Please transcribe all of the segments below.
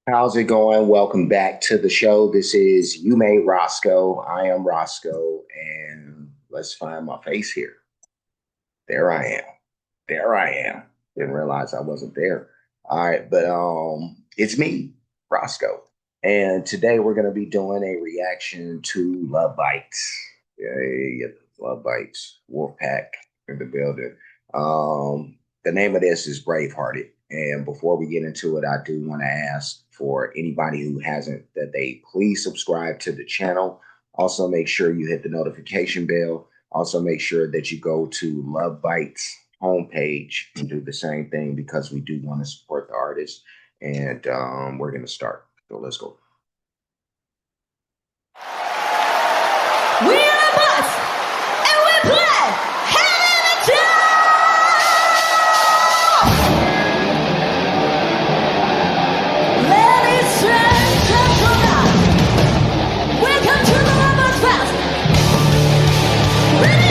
How's it going? Welcome back to the show. This is You Made Roscoe. I am Roscoe, and let's find my face here. There I am. There I am. Didn't realize I wasn't there. All right, but it's me, Roscoe. And today we're gonna be doing a reaction to Lovebites. Yeah, Lovebites, Wolfpack in the building. The name of this is Bravehearted. And before we get into it, I do want to ask for anybody who hasn't that they please subscribe to the channel. Also, make sure you hit the notification bell. Also, make sure that you go to Lovebites homepage and do the same thing because we do want to support the artists. And we're going to start. So let's go. We are the bus, and we play Hell Ladies and gentlemen, welcome to the Lovebites Fest. Ready?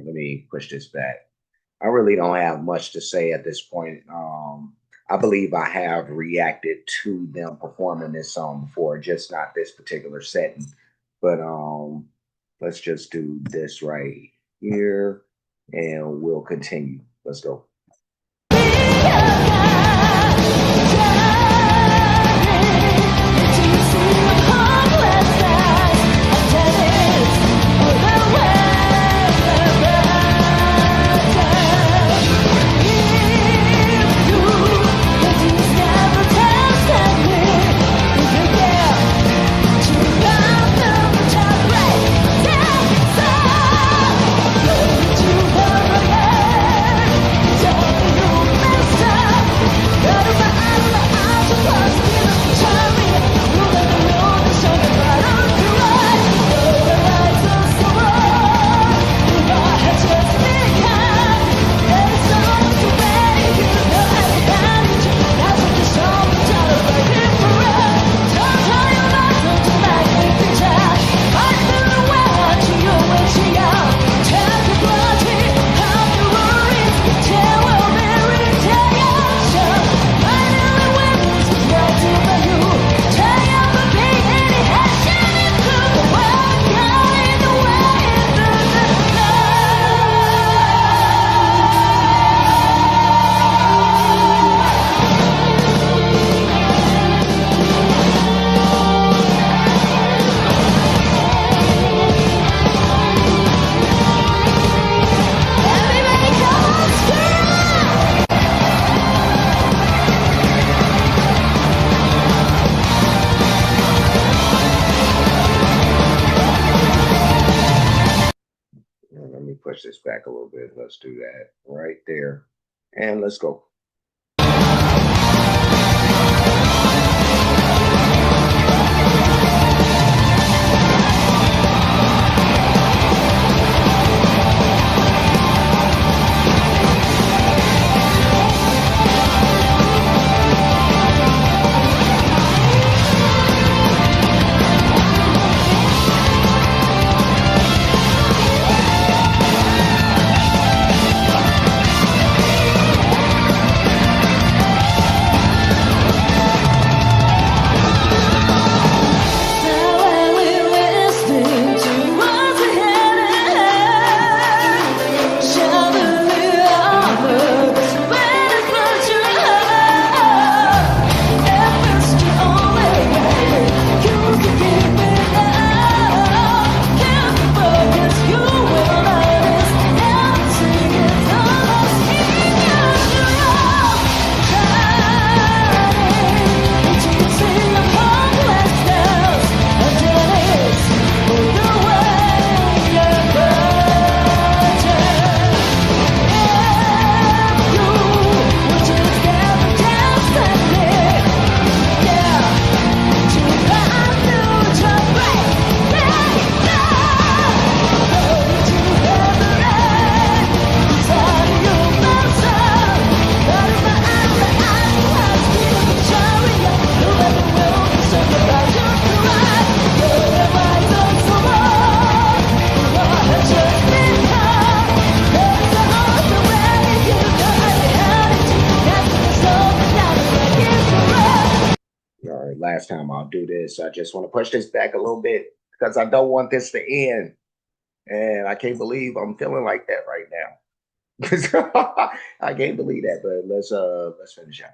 Let me push this back. I really don't have much to say at this point. I believe I have reacted to them performing this song before, just not this particular setting. But let's just do this right here and we'll continue. Let's go. Push this back a little bit. Let's do that right there. And let's go. right, last time I'll do this. I just want to push this back a little bit because I don't want this to end. And I can't believe I'm feeling like that right now. I can't believe that, but let's finish out.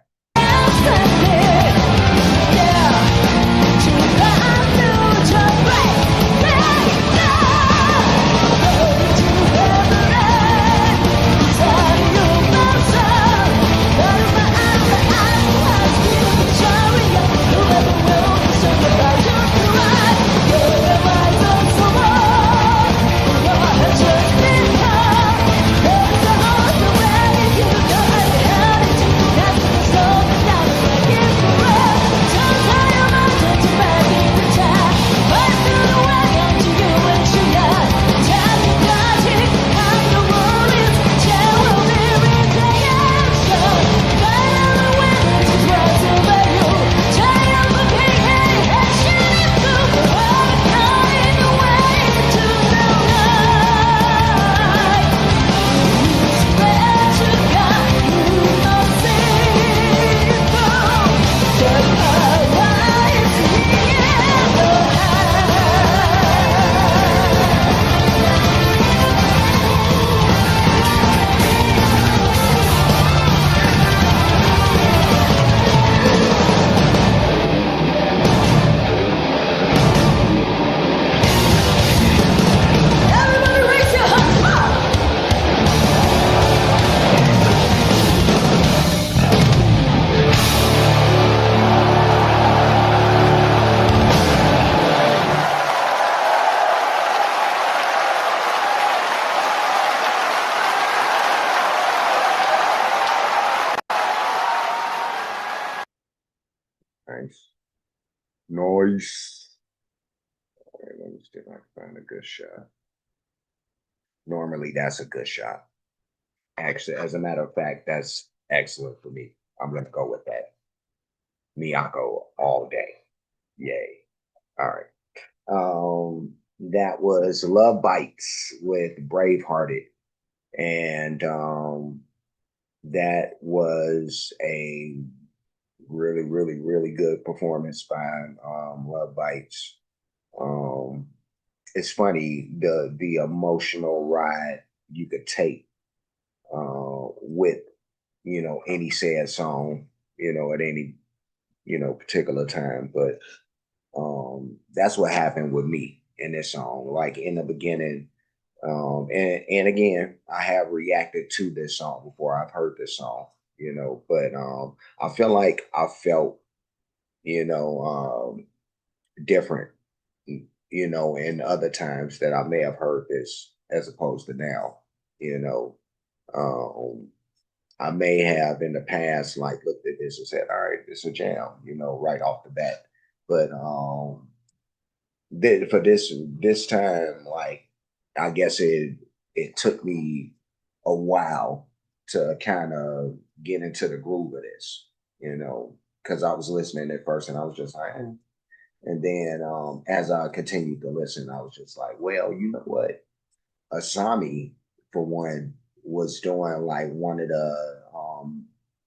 Nice. Noise. All right, let me see if I can find a good shot. Normally, that's a good shot. Actually, as a matter of fact, that's excellent for me. I'm going to go with that. Miyako all day. Yay. All right. That was Lovebites with Bravehearted. And that was a really, really, really good performance by Lovebites. Um, it's funny the emotional ride you could take with any sad song at any particular time, but that's what happened with me in this song. Like in the beginning, and again, I have reacted to this song before. I've heard this song, but I feel like I felt you know different in other times that I may have heard this as opposed to now. You know, um, I may have in the past like looked at this and said, "All right, it's a jam," right off the bat. But for this time, like I guess it took me a while to kind of get into the groove of this, because I was listening at first and I was just like, "Eh." And then as I continued to listen, I was just like, well, you know what? Asami, for one, was doing like one of the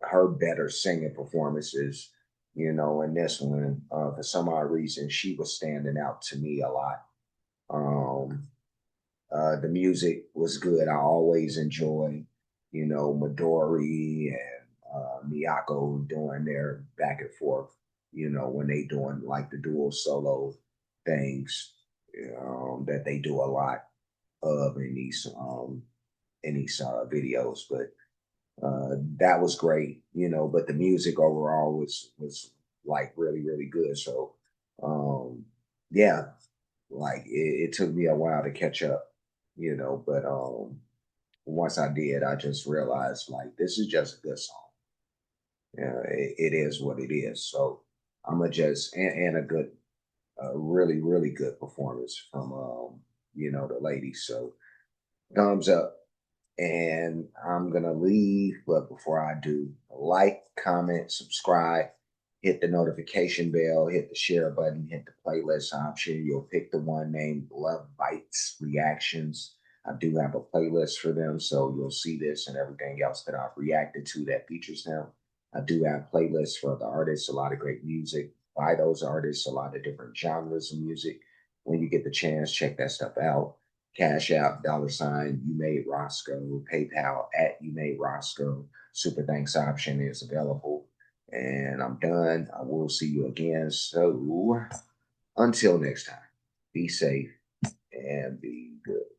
her better singing performances, in this one. For some odd reason, she was standing out to me a lot. Um, the music was good. I always enjoy, Midori and Miyako doing their back and forth, when they doing like the dual solo things that they do a lot of in these videos. But that was great, but the music overall was like really, really good. So yeah, like it took me a while to catch up, but once I did, I just realized like this is just a good song. Yeah, it is what it is. So I'm gonna just and a good, really really good performance from the ladies. So thumbs up. And I'm gonna leave, but before I do, like, comment, subscribe, hit the notification bell, hit the share button, hit the playlist option. You'll pick the one named Love Bites Reactions. I do have a playlist for them, so you'll see this and everything else that I've reacted to that features them. I do have playlists for the artists, a lot of great music. by those artists, a lot of different genres of music. When you get the chance, check that stuff out. Cash App, $ you made Roscoe, PayPal at you made Roscoe. Super thanks option is available. And I'm done. I will see you again. So until next time, be safe and be good.